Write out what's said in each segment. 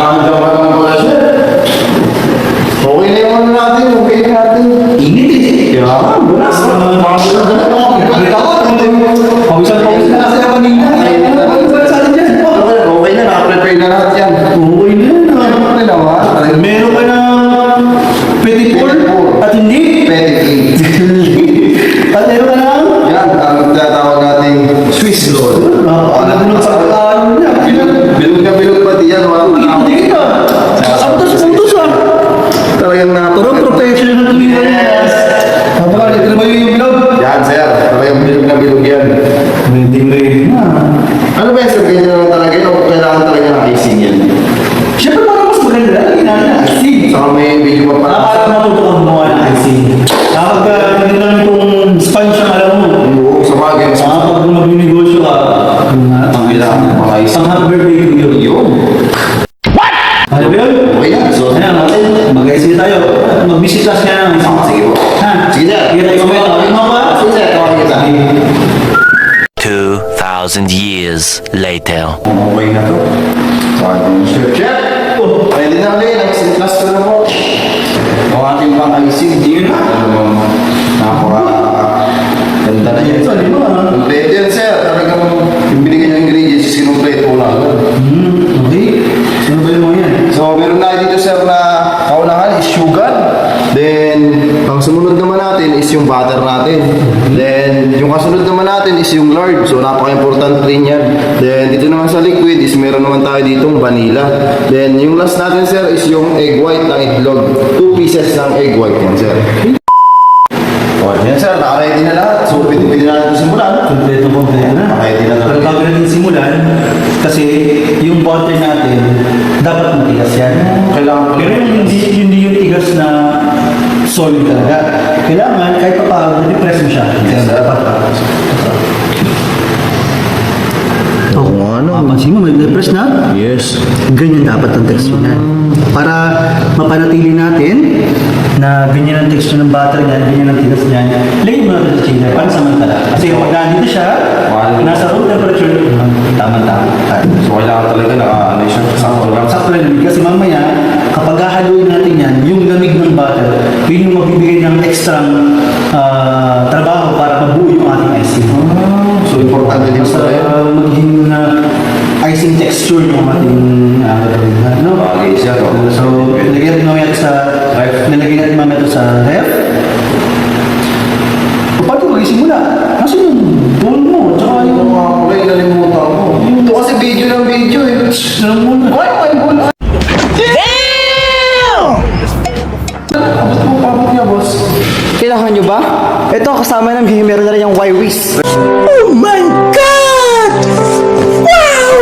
Nakakagam ka naman pala siya. Okay na yung ano natin, okay na natin. Init eh. Kaya nga, bulas. Pawisan na kasi ang kanina. Okay na, naka-prepare na lahat yan. Okay na. Ano naman? Meron ka ng petit four at hindi. Petit. At meron ka ng Yan, ang tinatawag nating Swiss roll. napakaganda ng pagkakaroon niya. Bilog na bilog pati yan, mga Hindi ka. Puntos ah. talagang Parang professional na tumingin niya. Kapag ito naman yung vlog. Yan, sir. Talagang bilog na bilog yan. Ready na. Ano ba yung sir? Ganyan lang talaga yun? O kailangan talaga ng icing yan? Siyempre parang mas maganda na. Lagi natin na icing. Saka may video pa pala. Para matuto kang gumawa ng icing. Kapag hindi lang itong sponge ang alam mo. Oo, sa bagay. Kapag mag-negosyo ka, Ang kailangan ng mga icing. ang happy birthday ko yun. Yun. Ano ba yun? Okay yan. So, Ayan, mag-icing tayo. Mag-visit class ka na. sige po. Ha? Sige, sir. Sige tayo kumaya. Tawagin mo ba? Sige, sir. Tawagin kita. 2,000 years later. Okay na to. Sabi mo, chef. Oh, Pwede na ulit. Nag-sit class ko na po. Ang ating pang-icing. Sige na. Ganda na yan. Sorry mo ah. Complete yan, sir. Talagang yung binigyan niya ingredients, sinumplate ko lang. Okay. Sino ba yung mga yan? So, meron na dito, sir, na kaunahan is sugar. Then, ang sumunod naman natin is yung butter natin. Then, yung kasunod naman natin is yung lard. So, napaka-important rin yan. Then, dito naman sa liquid is meron naman tayo ditong vanilla. Then, yung last natin, sir, is yung egg white ng itlog. 2 pieces ng egg white yan, sir. Okay, yan, sir. Naka-ready na lahat. So, pwede na natin simulan. Kompleto na. Naka-ready na Pero bago natin simulan, kasi yung butter natin, dapat matigas yan. Kailangan Pero hindi yung tigas na solid talaga. Kailangan, kahit pa paano, i-press mo siya. Yes, sir. Dapat pa. Kung ano. Mapansin mo, may press na. Yes. Ganyan dapat ang texture niya. Para mapanatili natin na ganyan ang texture ng butter niya, ganyan ang tigas niya, lagyan mo natin sa chiller, pansamantala. Kasi kung nandito siya, nasa room temperature, tama-tama. So, kailangan talaga na siya. Sakto lang. Sakto lang. Kasi mamaya, kapag hahaluin natin yan, yung lamig ng butter, yun yung magbibigay ng extra trabaho para mabuo yung ating icing. So, importante din Basta sa tayo. magiging icing texture yung ating no? Bagay siya. So, nilagyan natin mamaya ito sa ref. Nilagyan natin mamaya ito sa ref. Paano mag-isimula? Kasi yung bowl mo, tsaka yung Okay, nalimutan ko. Ito kasi video ng video eh. alam mo na. Why my bowl? Abot mo, pabot niya, boss. Kailangan nyo ba? Ito, kasama namin, meron na rin yung Y-Wiz.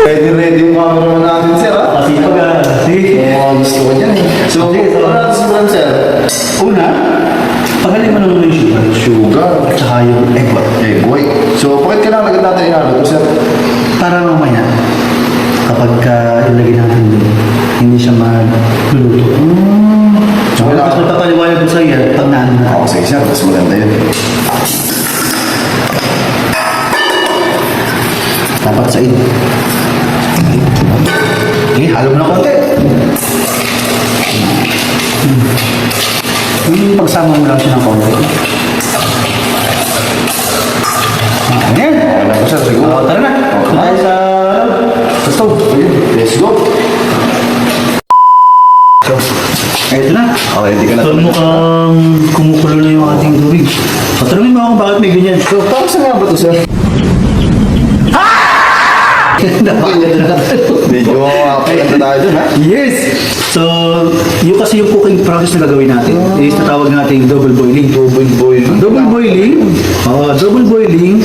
Ready yung cameraman natin, sir, ha? Kasi pag, sige. Gusto ko dyan eh. So, Sige, so, ano natin simulan, sir? Una, pagaling mo naman yung sugar. Sugar. Tsaka yung egg white. Egg white. So, bakit kailangan agad natin inalo ito, sir? Para mamaya, kapag ilagay natin doon, hindi siya magluluto. So, Mas kailangan... magpapaliwanag ko sa iyo pag naan na. Oo, sige, sir. Mas maganda yun. Dapat sa iyo. Okay, halo mo na konti. Yung pagsama mo lang siya ng konti. Ayan. Okay na po, sir. Siguro. Tara na. Ito tayo sa stove. Let's go. Ito na. Okay, hindi ka na. So, mukhang kumukulo na yung ating tubig. Patanungin mo ako bakit may ganyan. So, parang saan nga ba ito, sir? Medyo makakaganda tayo dun, ha? Yes! So, yung kasi yung cooking process na gagawin natin is natawag natin double boiling. Double boil. Double boiling? Oo, double boiling.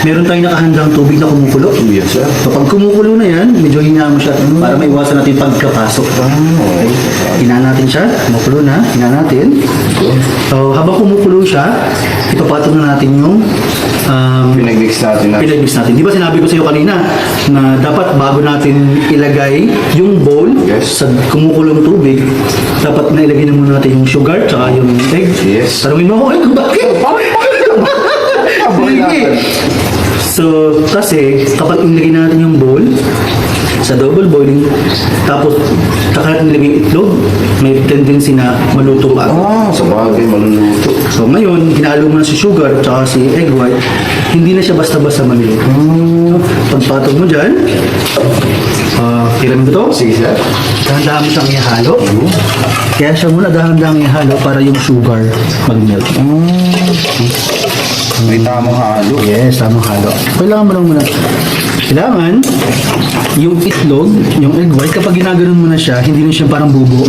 Meron tayong nakahandang tubig na kumukulo. Yes, sir. So, pag kumukulo na yan, medyo hinaan mo siya para maiwasan natin pagkapasok. Okay. Hinaan natin siya. Kumukulo na. Hinaan natin. So, habang kumukulo siya, ipapatong na natin yung Pinag-mix natin na. pinag-mix natin. Di ba sinabi ko sa iyo kanina na dapat bago natin ilagay yung bowl Yes. sa kumukulong tubig, dapat na ilagay na muna natin yung sugar tsaka yung egg. Yes. Tanungin mo ako, bakit? Aboy Sige. natin. So, kasi kapag inilagay natin yung bowl sa double boiling, tapos kakalat nilagay yung itlog, may tendency na maluto pa. Sa bagay, maluluto. So ngayon, hinalo mo na si sugar at si egg white, hindi na siya basta-basta maluluto. Pagpatog mo dyan, kailan mo to? Sige, sir. Dahan-dahan mo siyang ihalo. Kaya siya muna dahan-dahan ihalo para yung sugar mag-melt. May tamang halo. Yes, tamang halo. Kailangan mo lang muna. Kailangan, yung itlog, yung egg white, kapag ginaganon mo na siya, hindi na siya parang bubo.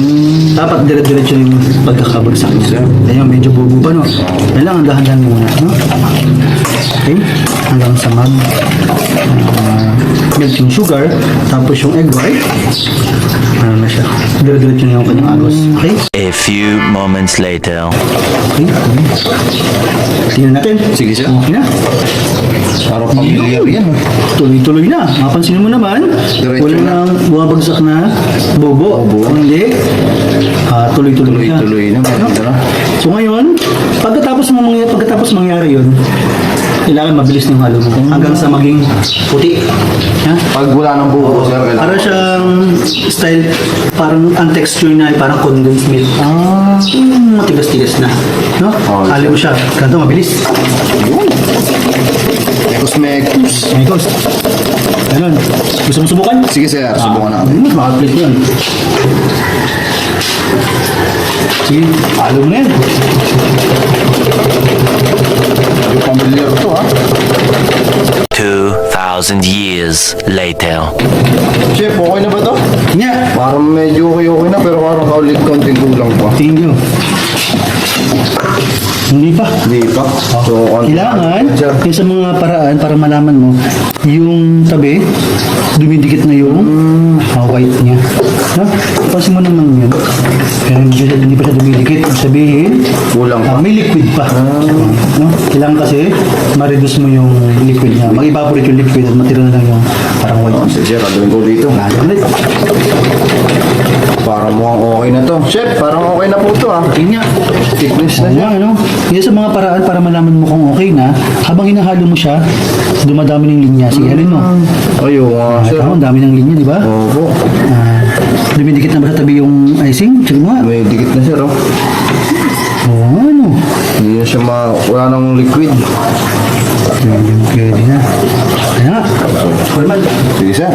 Dapat dire-diretso yung pagkakabagsak niya. Ayun, medyo bubo pa, no? Kailangan dahan-dahan mo muna, no? Okay? Hanggang sa melt yung sugar, tapos yung egg white, ano na siya? Dire-diretso na yung kanyang agos. Okay? A few moments later. Okay? Tingnan natin. Sige, sir. Okay na. Parang pamilyar yan. Tuloy-tuloy na. Mapansin mo naman, Diretso wala na. nang bumabagsak na bobo. Kung hindi, tuloy-tuloy na. Tuloy-tuloy na. Maganda na. So ngayon, pagkatapos mangyari yun, kailangan mabilis ng halo mo hanggang sa maging puti. Ha? Pag wala ng buo, sir, kailangan. Para siyang style, parang ang texture na ay parang condensed milk. Matigas-tigas na. No? Halo mo siya. Ganito, mabilis. Mekos. Amigos. Ganun. Gusto mo subukan? Sige, sir. Subukan natin. Makaplit yun. Sige, halo mo na yan. Yung pamilyar to, ha? 2,000 years later. Chef, okay na ba to? Nga. Parang medyo okay na, pero parang kaulit konting kulang pa. Tingin nyo. Hindi pa. Hindi pa. So, Kailangan, Sir. yung sa mga paraan para malaman mo, yung tabi, dumidikit na yung white niya. No? Pansin mo naman yun. Pero hindi pa siya dumidikit. Ibig sabihin, Kulang pa. may liquid pa. No? Kailangan kasi, ma-reduce mo yung liquid niya. Mag-evaporate yung liquid at matira na lang yung parang white. Sige, sir. Gagawin ko dito. Ulit. Parang mukhang okay na to. Chef, parang okay na po to, ha? Yun nga. Thickness na Oo siya. nga, ano? Yan sa mga paraan para malaman mo kung okay na, habang hinahalo mo siya, dumadami ng linya. Sige, alin mo. Ayun nga, sir. Ito, ang dami ng linya, di ba? Opo. Dumidikit na ba sa tabi yung icing? Sige mo nga. May dikit na, sir, oh. Oo, ano? Hindi na siya wala nang liquid. Pwede na. Kaya nga. Formal. Sige, sir.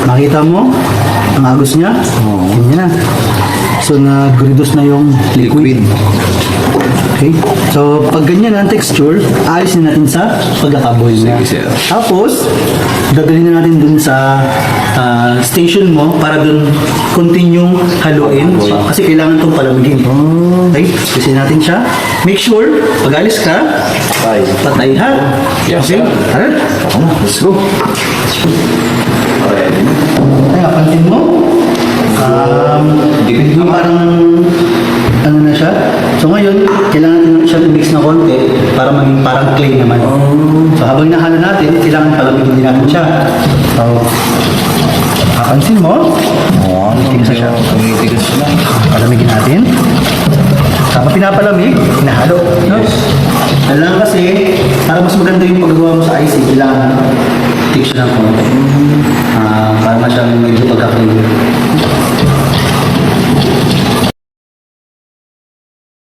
Makita mo ang agos niya? Oo. Ganyan na. So, nag-reduce na yung liquid. Okay? So, pag ganyan ang texture, ayos na natin sa pagkakaboil niya. Sige, sir. Tapos, dadalhin na natin dun sa station mo para dun continue haluin. Kasi kailangan itong palamigin. Okay? Kasi natin siya. Make sure, pag alis ka, Bye. patay ha. Yes, Okay? sir. Tara. Let's go. Ay, pansin mo? Hindi parang ano na siya. So ngayon, kailangan natin siya i-mix na konti para maging parang clay naman. So habang nahalo natin, kailangan palamigin din natin siya. So, kapansin mo, tigas na siya. Tumitigas na. Palamigin natin. Kapag pinapalamig, hinahalo. No? Kailangan kasi, para mas maganda yung paggawa mo sa icing, kailangan tick siya ng konti. Para masyadong medyo pagkakalimig.